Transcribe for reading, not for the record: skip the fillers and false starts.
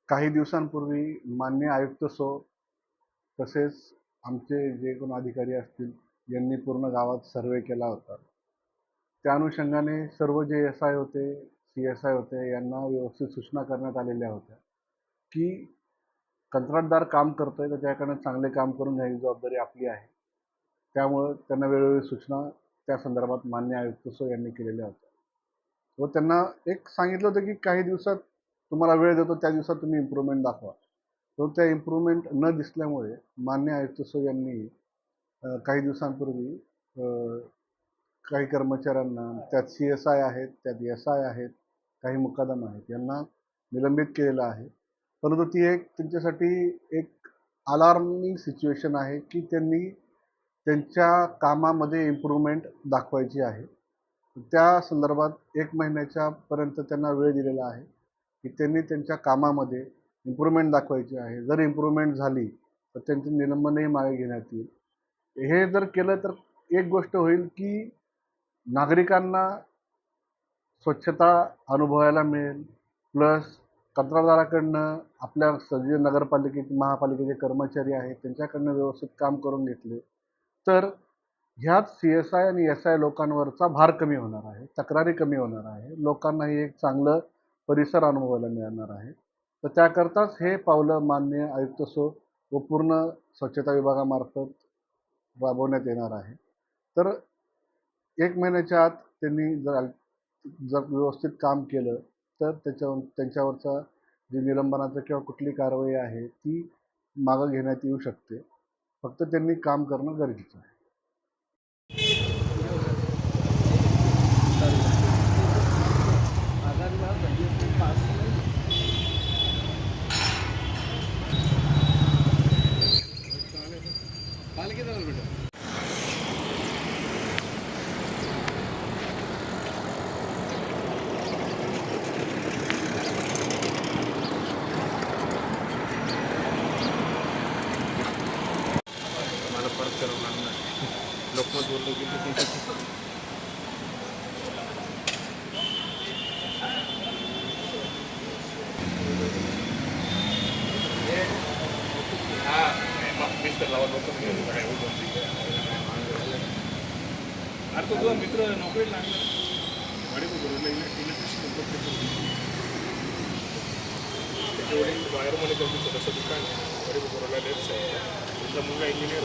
काही दिवसांपूर्वी माननीय आयुक्त तसेच आमचे जे कोण अधिकारी असतील यांनी पूर्ण गावात सर्वे केला होता. त्या अनुषंगाने सर्व जे एस-आय होते, सी-एस-आय होते यांना व्यवस्थित सूचना करण्यात आलेल्या होत्या, की कंत्राटदार काम करतोय तर त्याकडनं चांगले काम करून घ्यायची जबाबदारी आपली आहे. त्यामुळं त्यांना वेळोवेळी सूचना त्या संदर्भात माननीय आयुक्त यांनी केलेल्या होत्या. व त्यांना एक सांगितलं होतं, की काही दिवसात तुम्हाला वेळ देतो, त्या दिवसात तुम्ही इम्प्रूव्हमेंट दाखवा. तो त्या इम्प्रूव्हमेंट न दिसल्यामुळे माननीय आयुक्त यांनी काही दिवसांपूर्वी काही कर्मचाऱ्यांना, त्यात सी-एस-आय आहेत, त्यात एस-आय आहेत, काही मुकादम आहेत, यांना निलंबित केलेलं आहे. परंतु ती एक त्यांच्यासाठी एक अलार्मिंग सिच्युएशन आहे, की त्यांनी त्यांच्या कामामध्ये इम्प्रूव्हमेंट दाखवायची आहे. त्या संदर्भात 1 महिन्याच्या पर्यंत त्यांना वेळ दिलेला आहे, की त्यांनी त्यांच्या कामामध्ये इम्प्रूव्हमेंट दाखवायची आहे. जर इम्प्रूव्हमेंट झाली तर त्यांचं निलंबनही मागे घेण्यात येईल. हे जर केलं तर एक गोष्ट होईल, की नागरिकांना स्वच्छता अनुभवायला मिळेल. प्लस कंत्राटदाराकडनं आपल्या जे नगरपालिकेचे, महापालिकेचे कर्मचारी आहेत त्यांच्याकडनं व्यवस्थित काम करून घेतले, तर ह्यात सी-एस-आय आणि एस-आय लोकांवरचा भार कमी होणार आहे, तक्रारी कमी होणार आहे. लोकांनाही एक चांगलं परिसर अनुभवायला मिळणार आहे. तर त्याकरताच हे पावलं माननीय आयुक्त व पूर्ण स्वच्छता विभागामार्फत राबवण्यात येणार आहे. तर 1 महिन्याच्या आत त्यांनी जर व्यवस्थित काम केलं तर त्यांच्यावरचा जी निलंबनाचं किंवा कुठली कारवाई आहे ती मागं घेण्यात येऊ शकते. फक्त त्यांनी काम करणं गरजेचं आहे. मला परत करावं लागणार. लोकमत बोललो की अरे तो तुझा मित्र नोकरीला लागला गाडी बरोबर इलेक्ट्रिशियन त्याच्या वडील बाहेरमध्ये त्यांचं छोटंसं दुकान आहे गाडी बरोबरला लेफ्ट साईड त्यांचा मुलगा इंजिनियर